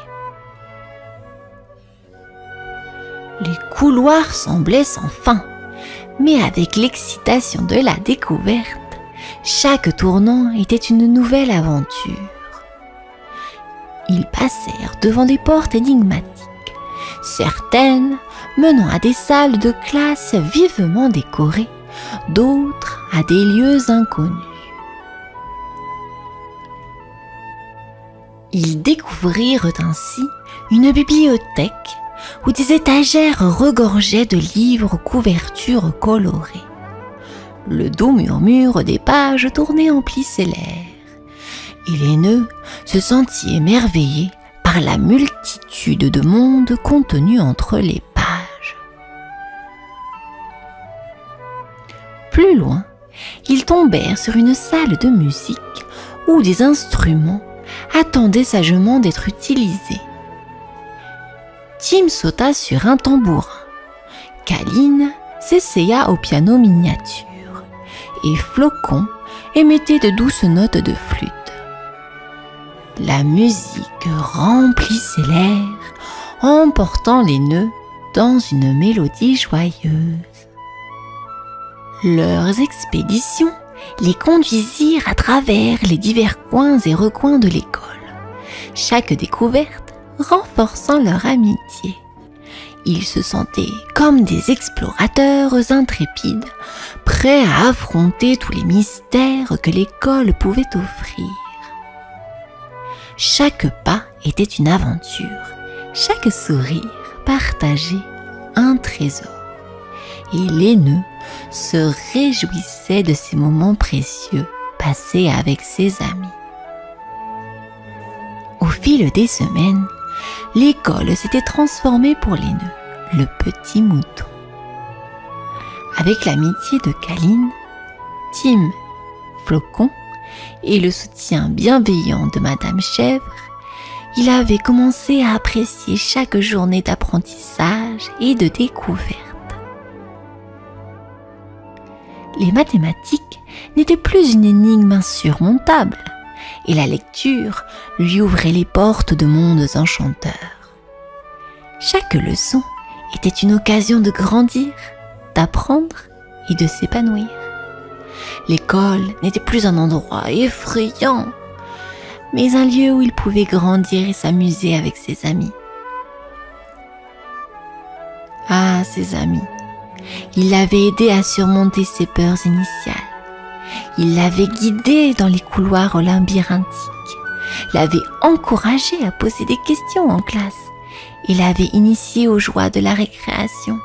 Les couloirs semblaient sans fin, mais avec l'excitation de la découverte, chaque tournant était une nouvelle aventure. Ils passèrent devant des portes énigmatiques, certaines menant à des salles de classe vivement décorées, d'autres à des lieux inconnus. Ils découvrirent ainsi une bibliothèque où des étagères regorgeaient de livres aux couvertures colorées. Le doux murmure des pages tournées emplissait l'air, et l'aîneux se sentit émerveillé par la multitude de mondes contenus entre les pages. Plus loin, ils tombèrent sur une salle de musique où des instruments attendaient sagement d'être utilisés. Tim sauta sur un tambourin, Caline s'essaya au piano miniature, et Flocon émettait de douces notes de flûte. La musique remplissait l'air, emportant les nœuds dans une mélodie joyeuse. Leurs expéditions les conduisirent à travers les divers coins et recoins de l'école, chaque découverte renforçant leur amitié. Ils se sentaient comme des explorateurs intrépides, prêts à affronter tous les mystères que l'école pouvait offrir. Chaque pas était une aventure, chaque sourire partageait un trésor. Et les nœuds se réjouissaient de ces moments précieux passés avec ses amis. Au fil des semaines, l'école s'était transformée pour les nœuds, le petit mouton. Avec l'amitié de Caline, Tim, Flocon et le soutien bienveillant de Madame Chèvre, il avait commencé à apprécier chaque journée d'apprentissage et de découverte. Les mathématiques n'étaient plus une énigme insurmontable, et la lecture lui ouvrait les portes de mondes enchanteurs. Chaque leçon était une occasion de grandir, d'apprendre et de s'épanouir. L'école n'était plus un endroit effrayant, mais un lieu où il pouvait grandir et s'amuser avec ses amis. Ah, ses amis! Il l'avait aidé à surmonter ses peurs initiales. Il l'avait guidé dans les couloirs labyrinthiques, l'avait encouragé à poser des questions en classe et l'avait initié aux joies de la récréation.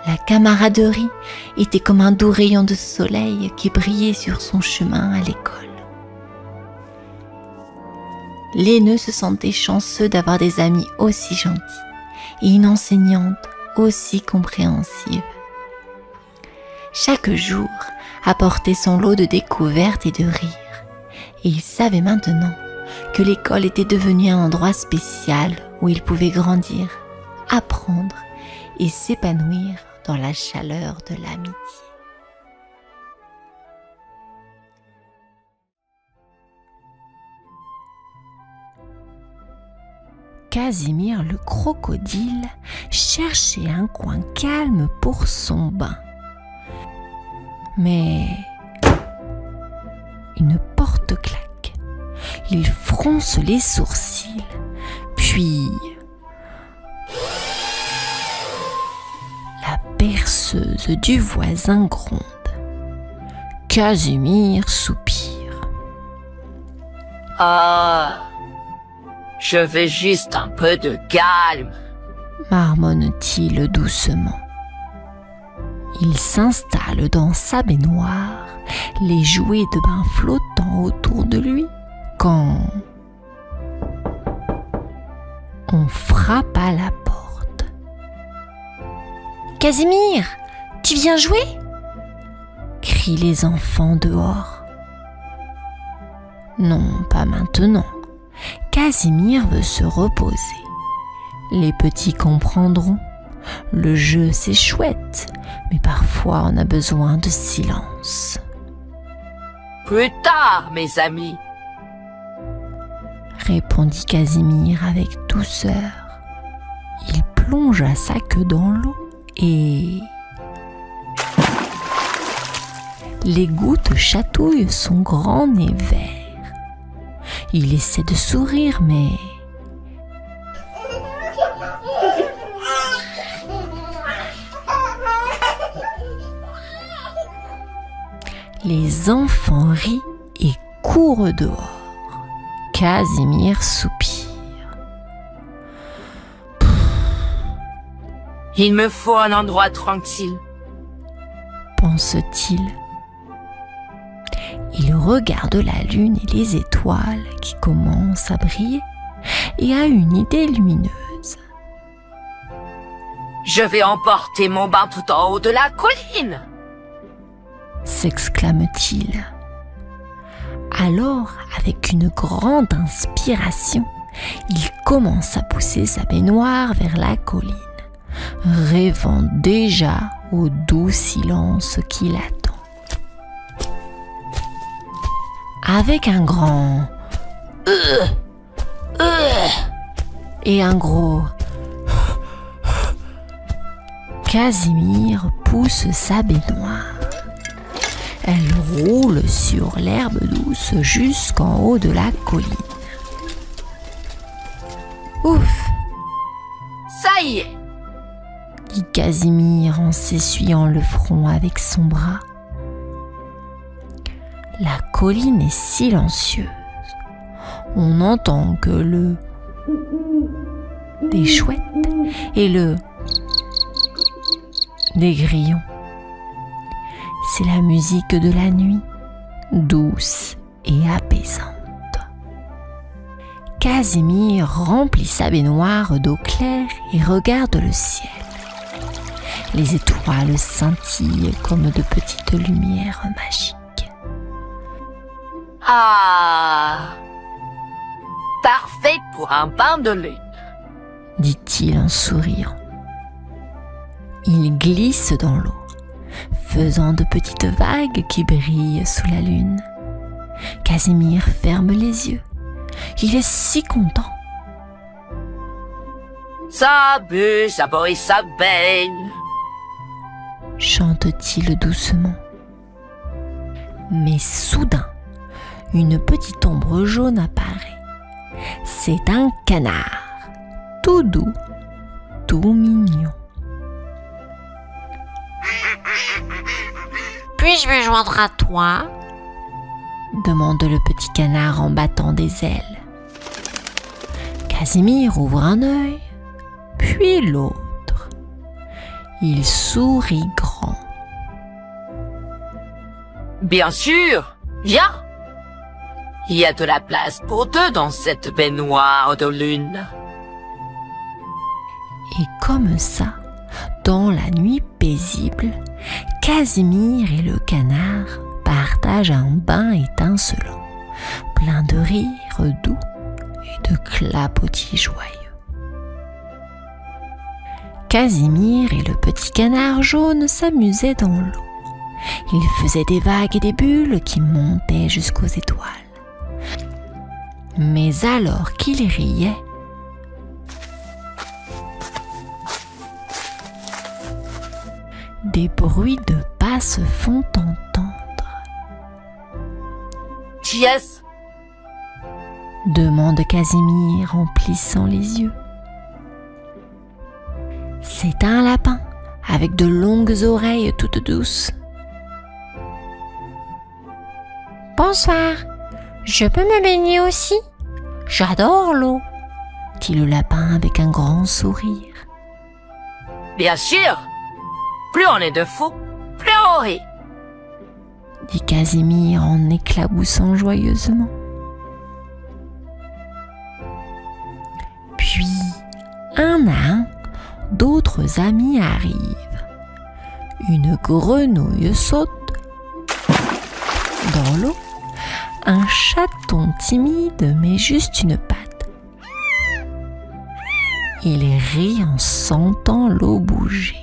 La camaraderie était comme un doux rayon de soleil qui brillait sur son chemin à l'école. Les nœuds se sentaient chanceux d'avoir des amis aussi gentils et une enseignante aussi compréhensive. Chaque jour apportait son lot de découvertes et de rires, et il savait maintenant que l'école était devenue un endroit spécial où il pouvait grandir, apprendre et s'épanouir dans la chaleur de l'amitié. Casimir le crocodile cherchait un coin calme pour son bain. Mais une porte claque. Il fronce les sourcils, puis la perceuse du voisin gronde. Casimir soupire. Ah, je veux juste un peu de calme, marmonne-t-il doucement. Il s'installe dans sa baignoire, les jouets de bain flottant autour de lui, quand on frappe à la porte. « Casimir, tu viens jouer ?» crient les enfants dehors. Non, pas maintenant. Casimir veut se reposer. Les petits comprendront. Le jeu, c'est chouette, mais parfois on a besoin de silence. Plus tard, mes amis, répondit Casimir avec douceur. Il plongea sa queue dans l'eau et les gouttes chatouillent son grand nez vert. Il essaie de sourire, mais les enfants rient et courent dehors. Casimir soupire. Il me faut un endroit tranquille, pense-t-il. Il regarde la lune et les étoiles qui commencent à briller et a une idée lumineuse. Je vais emporter mon bain tout en haut de la colline, s'exclame-t-il. Alors, avec une grande inspiration, il commence à pousser sa baignoire vers la colline, rêvant déjà au doux silence qui l'attend. Avec un grand et un gros Casimir pousse sa baignoire. Elle roule sur l'herbe douce jusqu'en haut de la colline. Ouf, Ça y est. dit Casimir en s'essuyant le front avec son bras. La colline est silencieuse. On n'entend que le des chouettes et le des grillons. C'est la musique de la nuit, douce et apaisante. Casimir remplit sa baignoire d'eau claire et regarde le ciel. Les étoiles scintillent comme de petites lumières magiques. Ah, parfait pour un bain de lune. Dit-il en souriant. Il glisse dans l'eau, faisant de petites vagues qui brillent sous la lune. Casimir ferme les yeux. Il est si content. Ça bue, ça boit, ça baigne. Chante-t-il doucement. Mais soudain, une petite ombre jaune apparaît. C'est un canard, tout doux, tout mignon. Puis-je me joindre à toi? Demande le petit canard en battant des ailes. Casimir ouvre un œil, puis l'autre. Il sourit grand. Bien sûr, viens. Il y a de la place pour deux dans cette baignoire de lune. Et comme ça, dans la nuit paisible, Casimir et le canard partagent un bain étincelant, plein de rires doux et de clapotis joyeux. Casimir et le petit canard jaune s'amusaient dans l'eau. Ils faisaient des vagues et des bulles qui montaient jusqu'aux étoiles. Mais alors qu'ils riaient, des bruits de pas se font entendre. Qui est-ce? Demande Casimir en plissant les yeux. C'est un lapin avec de longues oreilles toutes douces. Bonsoir, je peux me baigner aussi? J'adore l'eau. Dit le lapin avec un grand sourire. Bien sûr. Plus on est de fous, plus on rit. Dit Casimir en éclaboussant joyeusement. Puis, un à un, d'autres amis arrivent. Une grenouille saute dans l'eau. Un chaton timide met juste une patte. Il rit en sentant l'eau bouger.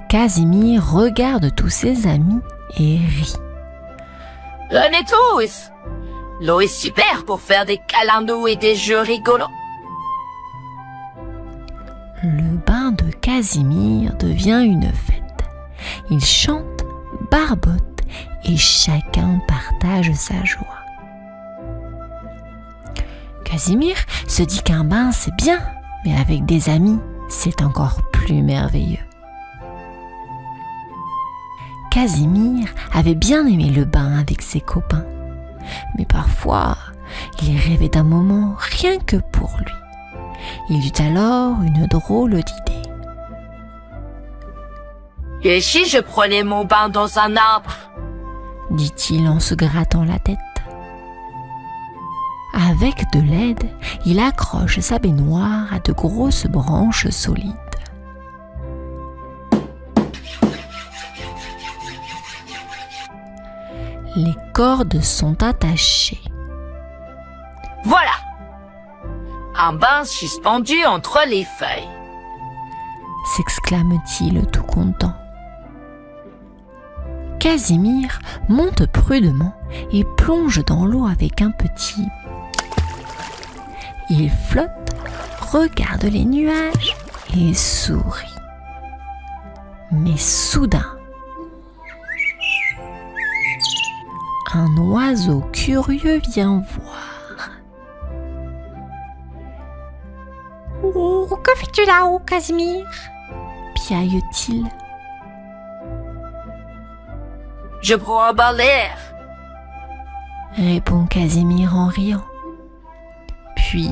Casimir regarde tous ses amis et rit. Venez tous. L'eau est super pour faire des câlins doux et des jeux rigolos. Le bain de Casimir devient une fête. Il chante, barbotte et chacun partage sa joie. Casimir se dit qu'un bain c'est bien, mais avec des amis, c'est encore plus merveilleux. Casimir avait bien aimé le bain avec ses copains, mais parfois, il rêvait d'un moment rien que pour lui. Il eut alors une drôle d'idée. Et si je prenais mon bain dans un arbre? Dit-il en se grattant la tête. Avec de l'aide, il accroche sa baignoire à de grosses branches solides. Les cordes sont attachées. Voilà. Un bain suspendu entre les feuilles. S'exclame-t-il tout content. Casimir monte prudemment et plonge dans l'eau avec un petit. Il flotte, regarde les nuages et sourit. Mais soudain, un oiseau curieux vient voir. Oh, que fais-tu là-haut, Casimir? Piaille-t-il. Je prends un bas l'air. Répond Casimir en riant. Puis,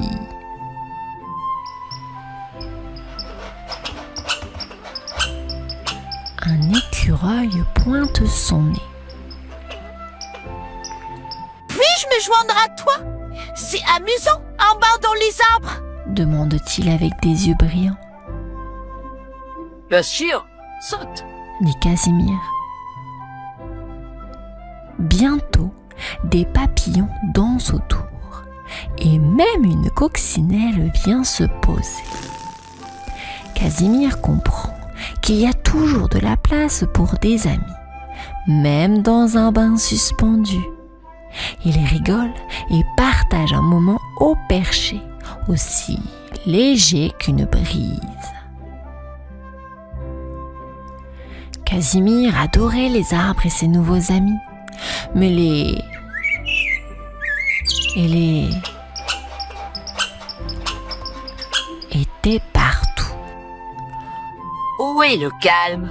un écureuil pointe son nez. Puis-je me joindre à toi? C'est amusant, en bas dans les arbres. Demande-t-il avec des yeux brillants. Bien sûr, saute. Dit Casimir. Bientôt, des papillons dansent autour et même une coccinelle vient se poser. Casimir comprend qu'il y a toujours de la place pour des amis, même dans un bain suspendu. Il rigole et partage un moment au perché, aussi léger qu'une brise. Casimir adorait les arbres et ses nouveaux amis, mais les étaient partout. Où est le calme?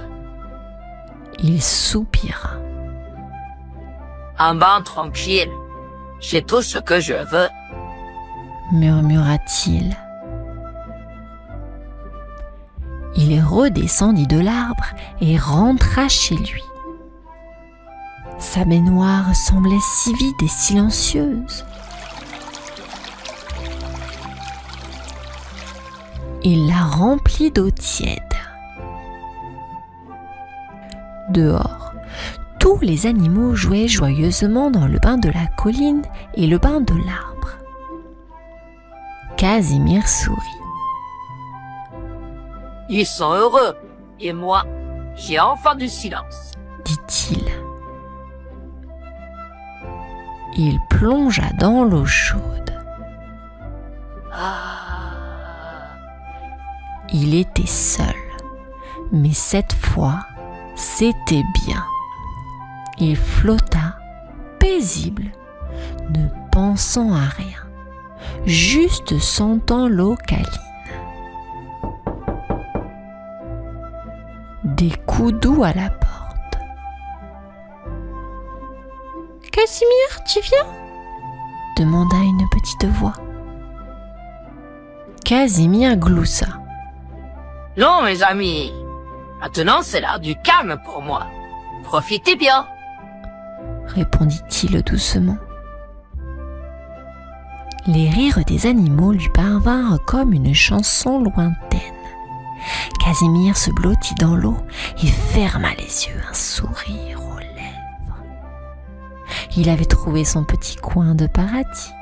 Il soupira. Un bain tranquille. J'ai tout ce que je veux. Murmura-t-il. Il redescendit de l'arbre et rentra chez lui. Sa baignoire semblait si vide et silencieuse. Il la remplit d'eau tiède. Dehors, tous les animaux jouaient joyeusement dans le bain de la colline et le bain de l'arbre. Casimir sourit. Ils sont heureux. Et moi, j'ai enfin du silence. Dit-il. Il plongea dans l'eau chaude. Il était seul, mais cette fois, c'était bien. Il flotta, paisible, ne pensant à rien, juste sentant l'eau câline. Des coups doux à la porte. « Casimir, tu viens ?» demanda une petite voix. Casimir gloussa. Non, mes amis. Maintenant, c'est l'heure du calme pour moi. Profitez bien. Répondit-il doucement. Les rires des animaux lui parvinrent comme une chanson lointaine. Casimir se blottit dans l'eau et ferma les yeux, un sourire aux lèvres. Il avait trouvé son petit coin de paradis,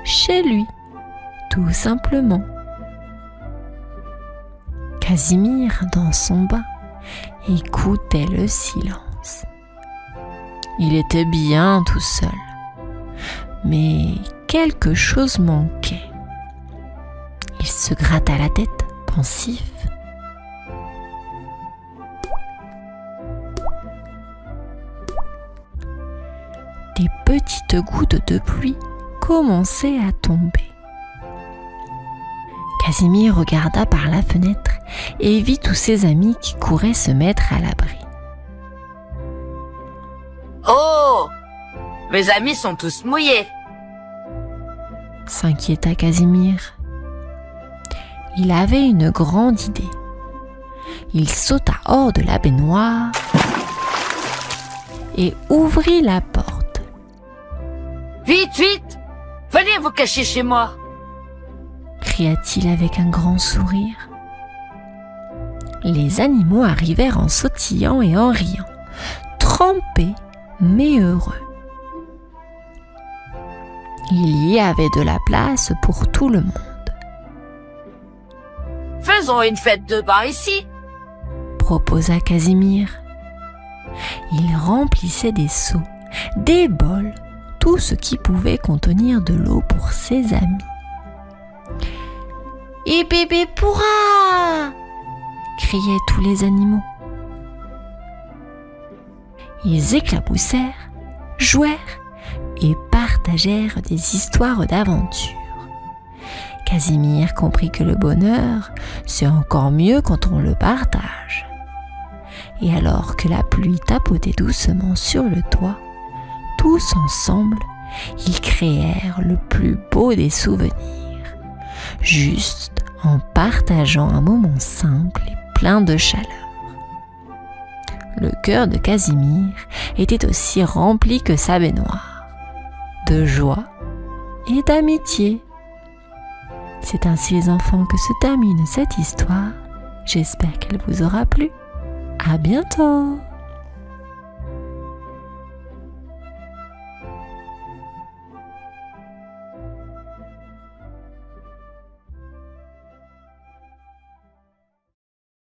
chez lui, tout simplement. Casimir, dans son bain, écoutait le silence. Il était bien tout seul, mais quelque chose manquait. Il se gratta la tête, pensif. Des petites gouttes de pluie commençaient à tomber. Casimir regarda par la fenêtre et vit tous ses amis qui couraient se mettre à l'abri. Oh! Mes amis sont tous mouillés. S'inquiéta Casimir. Il avait une grande idée. Il sauta hors de la baignoire et ouvrit la porte. Vite, vite! Venez vous cacher chez moi. Cria-t-il avec un grand sourire. Les animaux arrivèrent en sautillant et en riant, trempés mais heureux. Il y avait de la place pour tout le monde. Faisons une fête de bain ici. Proposa Casimir. Ils remplissaient des seaux, des bols, tout ce qui pouvait contenir de l'eau pour ses amis. « Et bébé pourra !» criaient tous les animaux. Ils éclaboussèrent, jouèrent et partagèrent des histoires d'aventure. Casimir comprit que le bonheur, c'est encore mieux quand on le partage. Et alors que la pluie tapotait doucement sur le toit, tous ensemble, ils créèrent le plus beau des souvenirs, juste en partageant un moment simple et plein de chaleur. Le cœur de Casimir était aussi rempli que sa baignoire, de joie et d'amitié. C'est ainsi les enfants que se termine cette histoire. J'espère qu'elle vous aura plu. À bientôt!